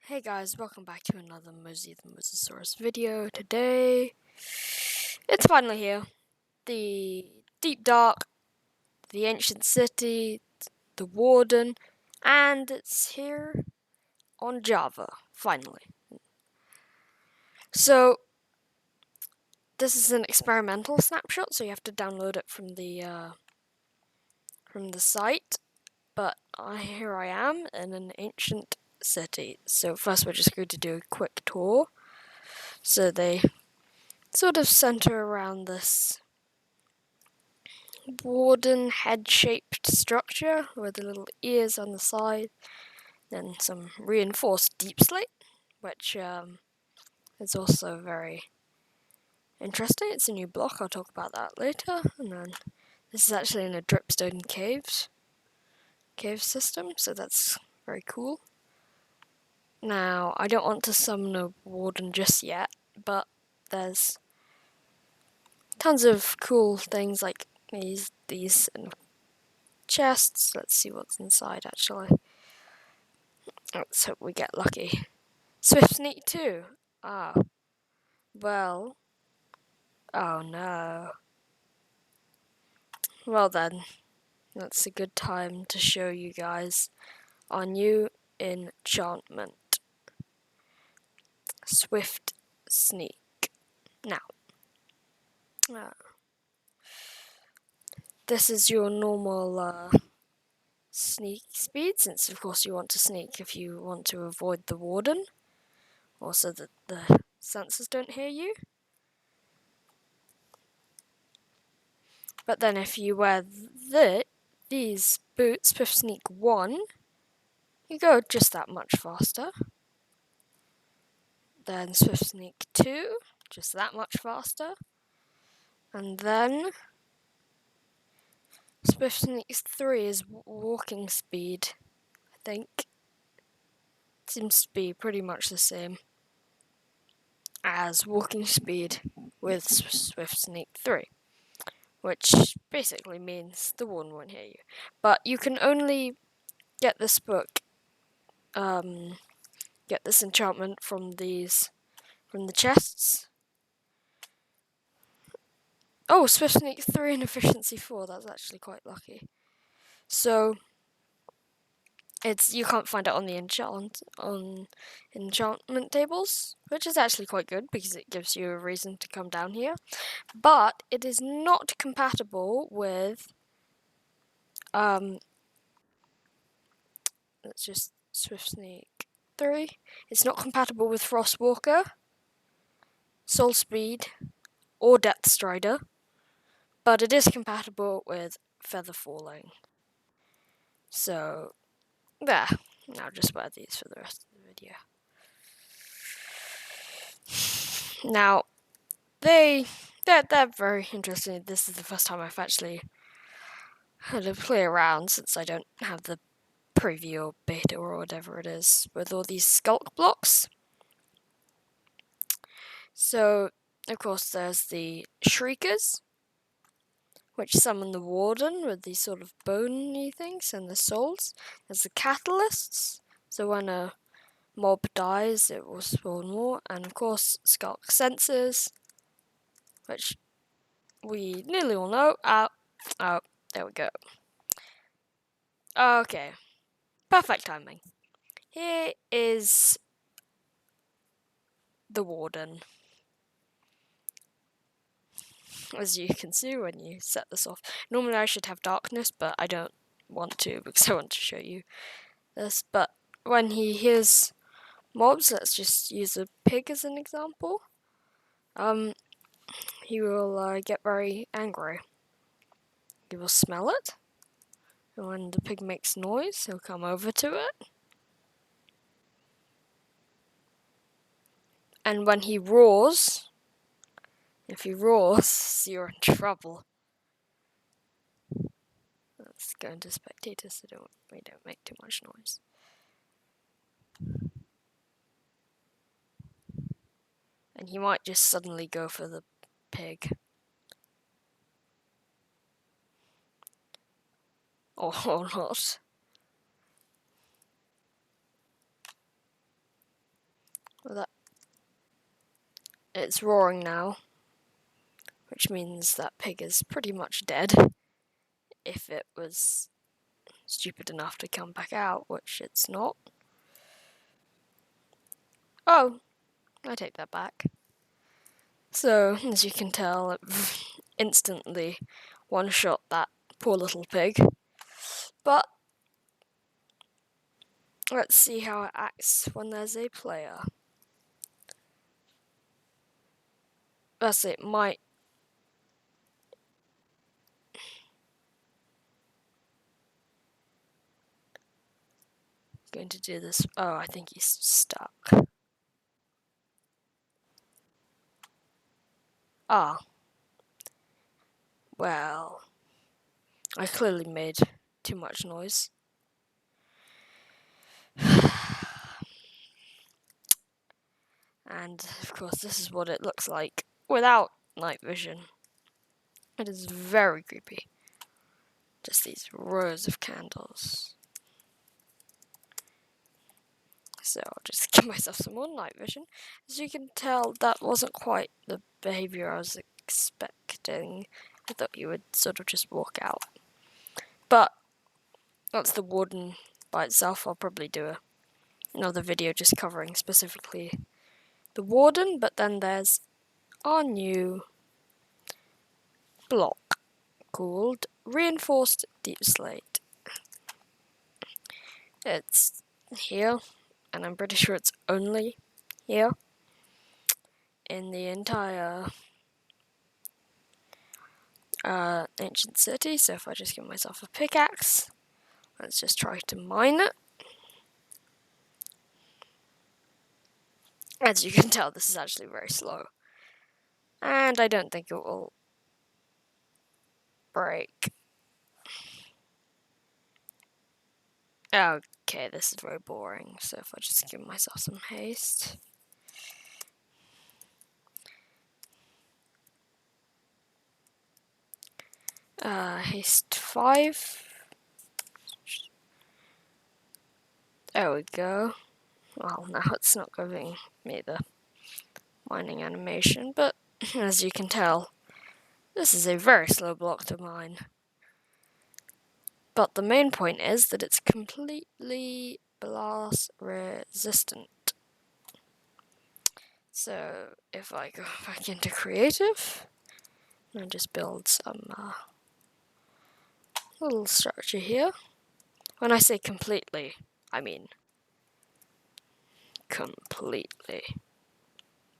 Hey guys, welcome back to another Mosey the Mosasaurus video. Today, it's finally here. The Deep Dark, the Ancient City, the Warden, and it's here on Java, finally. So, this is an experimental snapshot, so you have to download it from the site. But here I am in an ancient city. So first we're just going to do a quick tour. So they sort of center around this Warden head-shaped structure with the little ears on the side, then some reinforced deep slate, which is also very interesting. It's a new block, I'll talk about that later. And then this is actually in a dripstone cave system, so that's very cool. Now, I don't want to summon a Warden just yet, but there's tons of cool things like these chests. Let's see what's inside actually. Let's hope we get lucky. Swift Sneak 2. Ah. Well. Oh no. Well then. That's a good time to show you guys our new enchantment. Swift Sneak. Now. This is your normal sneak speed, since of course you want to sneak if you want to avoid the Warden, or so that the sensors don't hear you. But then if you wear these boots, Swift Sneak 1, you go just that much faster. Then Swift Sneak 2, just that much faster. And then Swift Sneak 3 is walking speed, I think. Seems to be pretty much the same as walking speed with Swift Sneak 3. Which basically means the Warden won't hear you. But you can only get this book, get this enchantment from the chests. Oh, Swift Sneak 3 and Efficiency 4, that's actually quite lucky. So, you can't find it on the enchantment tables, which is actually quite good because it gives you a reason to come down here. But it is not compatible with let's just Swift Sneak 3. It's not compatible with Frostwalker, Soul Speed, or Death Strider, but it is compatible with Feather Falling. So, there. Now just wear these for the rest of the video. Now, they're very interesting. This is the first time I've actually had to play around since I don't have the preview or beta or whatever it is with all these skulk blocks. So, of course, there's the Shriekers, which summon the Warden with these sort of bony things and the souls. There's the Catalysts, so when a mob dies, it will spawn more. And of course, Skulk Sensors, which we nearly all know. Oh, there we go. Okay, perfect timing. Here is the Warden. As you can see when you set this off. Normally I should have darkness, but I don't want to because I want to show you this. But when he hears mobs, let's just use a pig as an example. He will get very angry. He will smell it, and when the pig makes noise, he'll come over to it. And when he roars, if he roars, you're in trouble. Let's go into spectators so we don't make too much noise. And he might just suddenly go for the pig. Or not. Well, that it's roaring now, which means that pig is pretty much dead. If it was stupid enough to come back out, which it's not. Oh, I take that back. So, as you can tell, it instantly one-shot that poor little pig. But let's see how it acts when there's a player. That's it, might. Going to do this. Oh, I think he's stuck. Ah. Well, I clearly made too much noise. And of course, this is what it looks like without night vision. It is very creepy. Just these rows of candles. So I'll just give myself some more night vision. As you can tell, that wasn't quite the behavior I was expecting. I thought you would sort of just walk out. But that's the Warden by itself. I'll probably do another video just covering specifically the Warden, but then there's our new block called Reinforced Deep Slate. It's here, and I'm pretty sure it's only here in the entire ancient city. So if I just give myself a pickaxe, let's just try to mine it. As you can tell, this is actually very slow, and I don't think it will break. Okay, this is very boring, so if I just give myself some haste. Haste 5. There we go. Well, now it's not giving me the mining animation, but as you can tell, this is a very slow block to mine. But the main point is that it's completely blast resistant. So if I go back into creative and just build some little structure here. When I say completely, I mean completely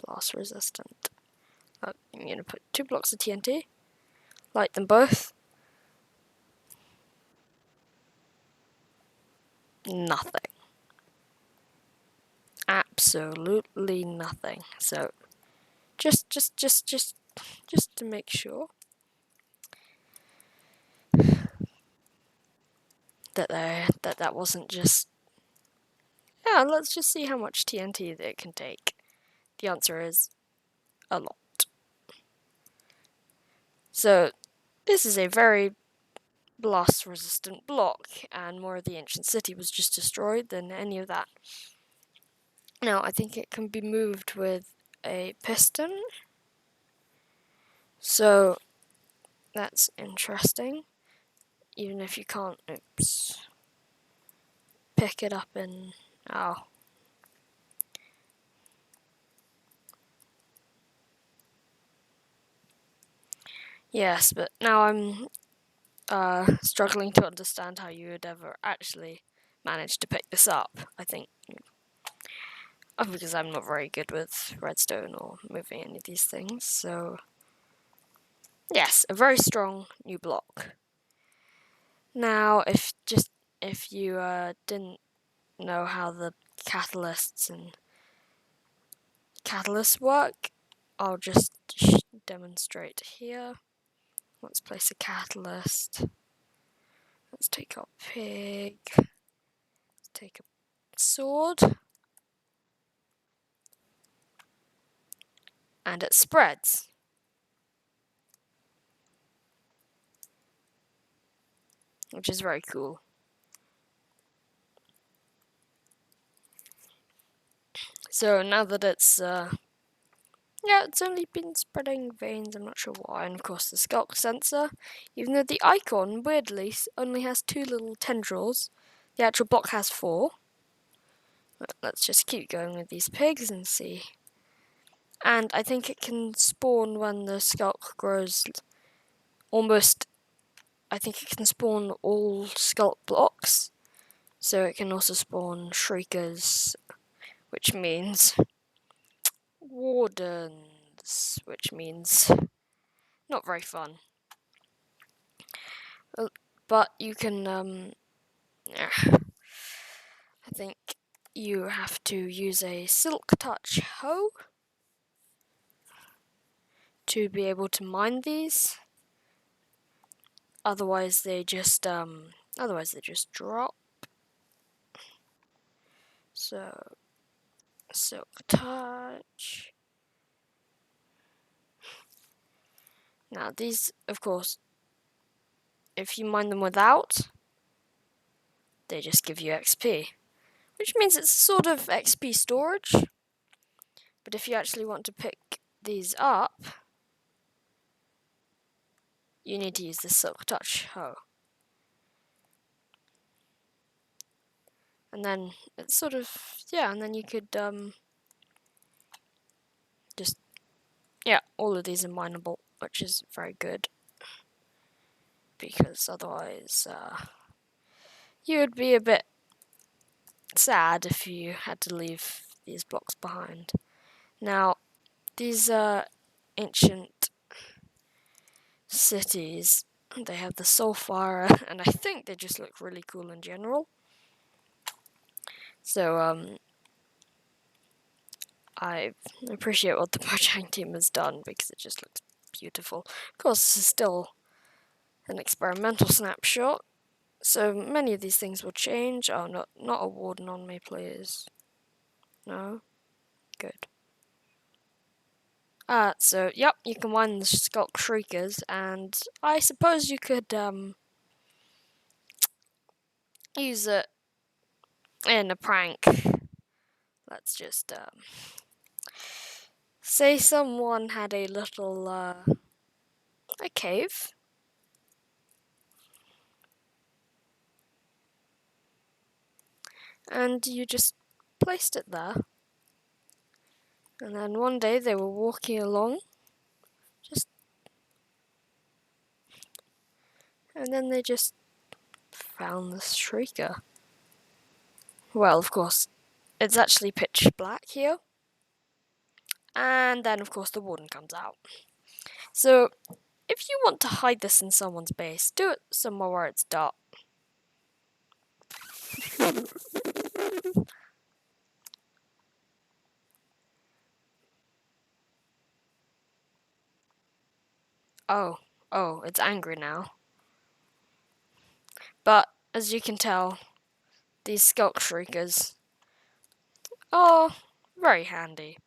blast resistant. I'm going to put 2 blocks of TNT, light them both. Nothing. Absolutely nothing. So just to make sure that wasn't just. Yeah, let's just see how much TNT that it can take. The answer is a lot. So this is a very blast resistant block, and more of the ancient city was just destroyed than any of that. Now I think it can be moved with a piston. So that's interesting. Even if you can't, pick it up and, oh. Yes, but now I'm struggling to understand how you would ever actually manage to pick this up. I think, because I'm not very good with redstone or moving any of these things, so yes, a very strong new block. Now, if you didn't know how the catalysts work, I'll just demonstrate here. Let's place a catalyst. Let's take our pig. Let's take a sword. And it spreads. Which is very cool. So now that it's it's only been spreading veins, I'm not sure why, and of course the skulk sensor, even though the icon, weirdly, only has 2 little tendrils, the actual block has 4. Let's just keep going with these pigs and see. And I think it can spawn when the skulk grows almost, I think it can spawn all skulk blocks, so it can also spawn Shriekers, which means Wardens, which means not very fun. But you can, I think you have to use a silk touch hoe to be able to mine these. Otherwise they just drop. So silk touch. Now these, of course, if you mine them without, they just give you XP, which means it's sort of XP storage. But if you actually want to pick these up, you need to use the silk touch hoe. And then it's sort of, and then you could all of these are mineable, which is very good, because otherwise you would be a bit sad if you had to leave these blocks behind. Now, these ancient cities, they have the sulfur, and I think they just look really cool in general. So I appreciate what the Mojang team has done, because it just looks beautiful. Of course, this is still an experimental snapshot, so many of these things will change. Oh, not a Warden on me, please. No? Good. So, yep, you can mine the Skulk Shriekers, and I suppose you could, use it in a prank. Let's just, say someone had a little, a cave. And you just placed it there. And then one day they were walking along, and then they just found this Shrieker. Well, of course, it's actually pitch black here. And then, of course, the Warden comes out. So, if you want to hide this in someone's base, do it somewhere where it's dark. Oh, it's angry now. But, as you can tell, these Skulk Shriekers are very handy.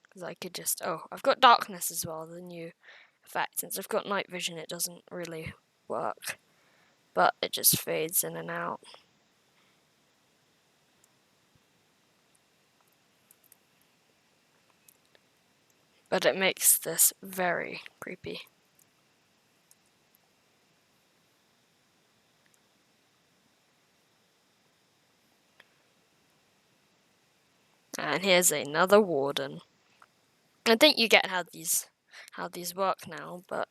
Because I could just, I've got darkness as well, the new effect. Since I've got night vision, it doesn't really work. But it just fades in and out. But it makes this very creepy. And here's another Warden. I think you get how these work now, but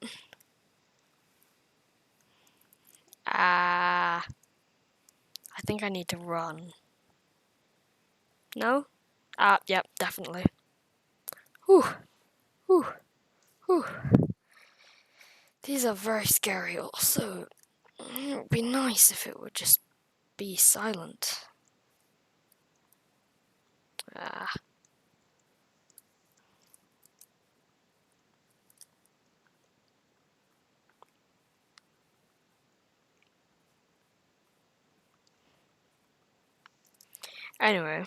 I think I need to run. No? Yep, definitely. Whew. Whew. Whew. These are very scary also. It would be nice if it would just be silent. Anyway,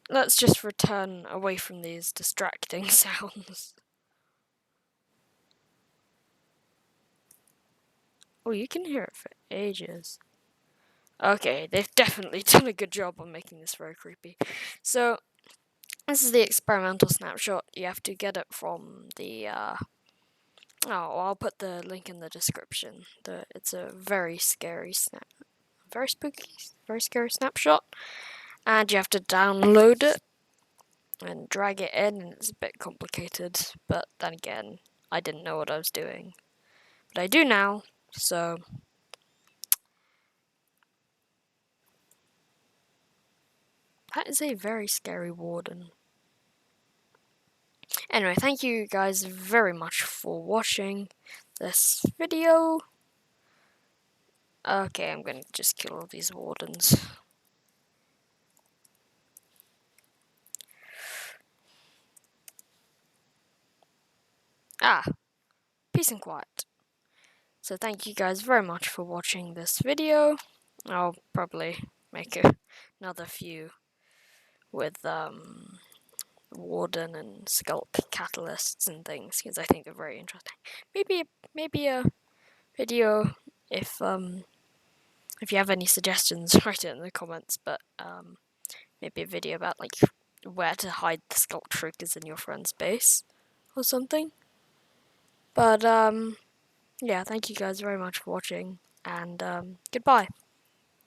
let's just return away from these distracting sounds. Oh, you can hear it for ages. Okay, they've definitely done a good job on making this very creepy. So, this is the experimental snapshot. You have to get it from the, I'll put the link in the description. It's a very scary very spooky, very scary snapshot. And you have to download it and drag it in, and it's a bit complicated, but then again, I didn't know what I was doing. But I do now, so... That is a very scary warden. Anyway, thank you guys very much for watching this video. Okay, I'm gonna just kill all these wardens. Peace and quiet. So thank you guys very much for watching this video. I'll probably make another few with Warden and Skulk catalysts and things, because I think they're very interesting. Maybe a video if you have any suggestions, write it in the comments. But maybe a video about like where to hide the Skulk Shriekers in your friend's base or something. But yeah, thank you guys very much for watching, and goodbye.